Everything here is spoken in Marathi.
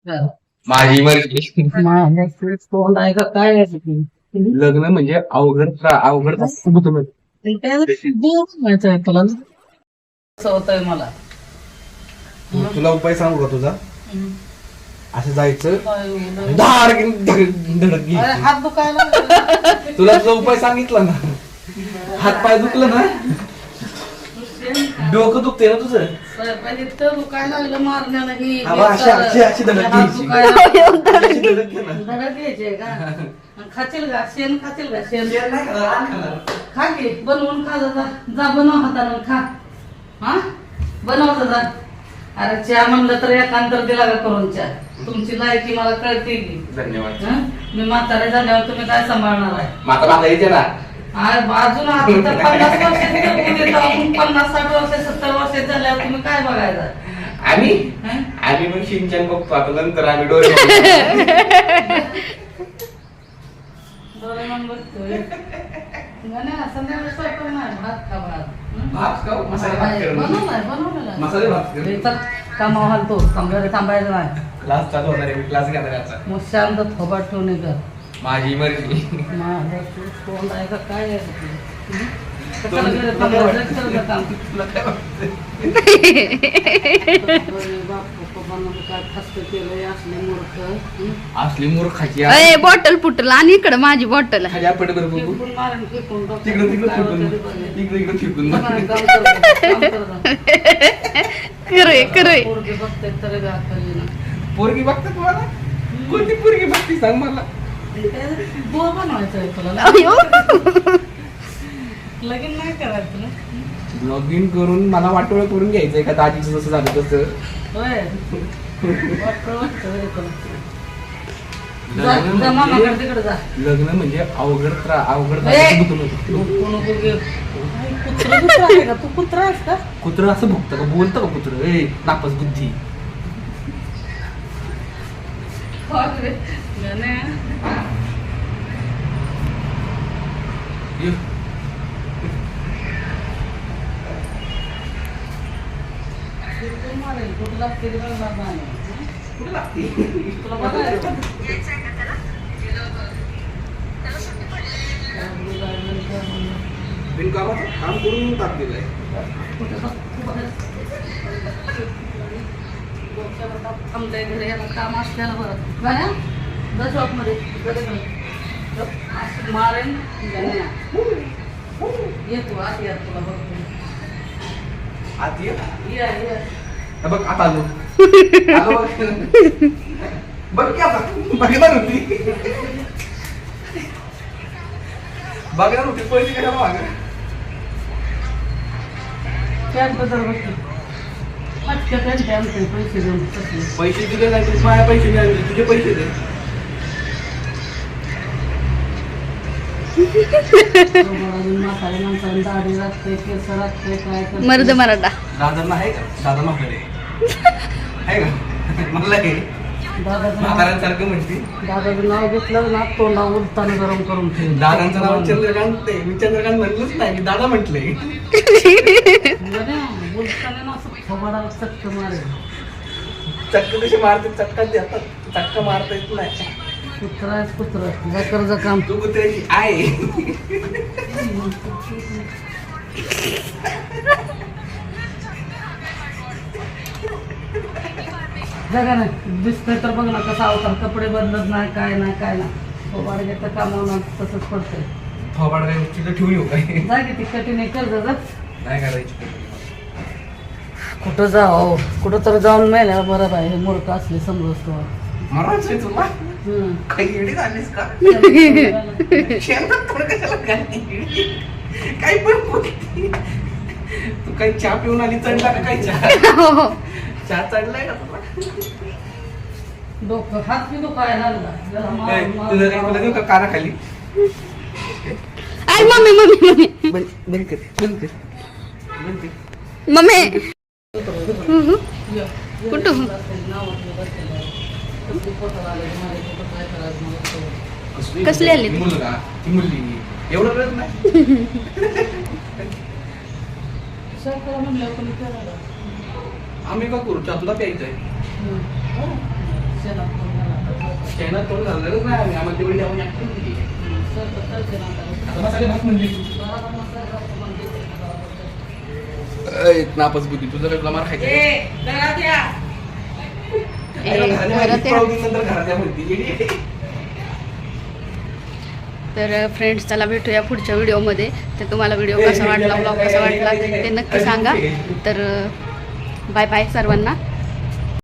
माझी मर्जी. तोंड आहे का काय आहे ते? लग्न म्हणजे अवघड माहिती आहे तुला असं होतंय मला. तुला उपाय सांगू का तुझा? असं जायचं अरे, धडक घे. हात दुखायला लागले. तुला तुझा उपाय सांगितला ना. हात पाय दुखलं ना, डोकं दुखते ना तुझं. साहेब, इतकं दुखायला लागलं मारण्याला ही अशी धडक हात घ्यायची. दुखायला अशी धडक घे ना. धडक घ्यायचे का? खातील का शेण? खातील का शेण? शेण नाही खाणार. खा की बनवून खा जा बनव हातानं खा. हा बनव जा. अरे चहा म्हणलं तर एकांतर दिला का करून चहा? तुमची लायकी मला कळते की. धन्यवाद. हं? मी म्हातारे झाल्यावर तुम्ही काय सांभाळणार आहे? माता बांधा येते ना. अजून आता तर 50 वर्षाचे 50-60 वर्ष 70 वर्ष झाल्यावर तुम्ही काय बघायचं? आम्ही मग सिंचन बघतो आता, नंतर आम्ही डोळे बघतो. डोरेमॉन बघतोय. नाही, संध्याकाळी स्वयंपाक नाही, भात खा भात. हं? भात खाऊ, मसाले भात करू. बनवलेला आहे. मसाले भात करू. हे तर कामावर हलतो, थांबायचं नाही. क्लास चालू होणार आहे, मी क्लास घेणार आहे आजचा. मग शांत थोबाट ठेवणे कर. माझी मर्जी. माझं तोंड आहे का काय आहे ते? हं? कशाला गेलं थांबायचं काम? बापानं काय फस्त केलंय असले मूर्ख. हं? असली मूर्खाची अय बॉटल फुटल आणि इकडं माझी बॉटल आहे. खाली आपण बरं बघू. फेकून मारेन, फेकून टाकून. तिकडं काय फेकून. होतं ते बघेन. इकडे फेकून. बघा, काम कर जा. खरंय पोरगे बघतायत तरी बी अक्कल येईना. पोरगी बघतात मला. कोणती पोरगी बघती सांग मला. बुवा बनवायचं आहे तुला. अयो. लगीन नाही करायचं ना? लॉग इन करून मला वाटोळं करून घ्यायचंय का दाजीचं जसं झालं तसं. होय. वाटतं होय तुला. जा मामाकडे तिकडे जा. लग्न म्हणजे अवघड ए! नको नको घे. कुत्रा आहे का? तू कुत्रा आहेस का? कुत्र असं भुकतं का? बोलतं का कुत्र? ए नापस बुद्धी. गण्या. ये. तू मारेल, कुठं लागते ते बघणार नाही. कुठं लागते? तुला बघायचं. बिनकामाचं काम करून टाकलेलं आहे. थांबलंय घरी याला काम असल्यानं बरं. गण्या, जा शॉपमध्ये. मारेन गण्या. ये तू आत या, तुला बघतो. आत ये. ये. हे बघ आता आलो. आलो बघ. बघ की आता. बघणार होती. बघणार होती पैसे कशा मागं. त्यात बदल बघतो. पटकन त्यांचे आमचे पैसे देऊन बसले. पैसे दिले नाही तर माझ्या पैसे मिळाले, तुझे पैसे दे. म्हातारे माणसाने दाढी राखते, केस राखते, काय करते. मर्द मराठा. दादांना आहे का? दादा म्हातारे आहे का? मला हे दादाचं म्हाताऱ्यांसारखं म्हणते. नाव घेतलं ना तोंडा उलताना गरम करून ठेव. दादांचं नाव चंद्रकांत आहे. मी चंद्रकांत म्हणलंच नाही, मी दादा म्हटलंय. बोलताना ना असं थोबाडाला चक्क मारेल. चक्क कशी मारते? चटका देतात, चटका मारता येत नाही. कुत्रा आहेस कुत्रा. जा कर जा काम. तू कुत्र्याची आहे. जगा नाही दिसतंय तर बघ ना कसा अवतार. कपडे बदलत नाही, काय नाही. थोबाड घेतं कामावून तसंच पडतंय. थोबाड काय तिथं ठेवून येऊ काय? जा की ती कठीण कर जा. नाही करायची. कुठं जाओ, कुठं तर जाऊन मेल्या बरं आहे. मूर्ख असले समजतो. मरायचंय तुला? काही येडी झालीस का? शेतात थोडं कशाला काही पण बोलती. तू काही चहा पिऊन आली, चढला का काही चहा? चहा चढलाय का तुला? डोकं हात मी दुखायला लागला. काय, तुझं काही मला देऊ का कानाखाली? आय मम्मी बंद कर. मम्मी कुठं? कसली आली ती? मुलगा ती मुलगी एवढं रडत नाही. आम्ही का करू? चहा तुला प्यायचंय. शेणात तोंड घालणारच नाही आम्ही. आम्हाला तेवढी आपण ऍक्टिंग केली. आता मसाले भात म्हणजे नापास बुद्धी तुझं काय तुला मार खायचं ए, घरात या. नंतर घरात या म्हणते येडी. तर फ्रेंड्स चला भेटूया पुढच्या व्हिडिओमध्ये. तर तुम्हाला व्हिडिओ कसा वाटला, ब्लॉग कसा वाटला ते नक्की सांगा. तर बाय बाय सर्वांना.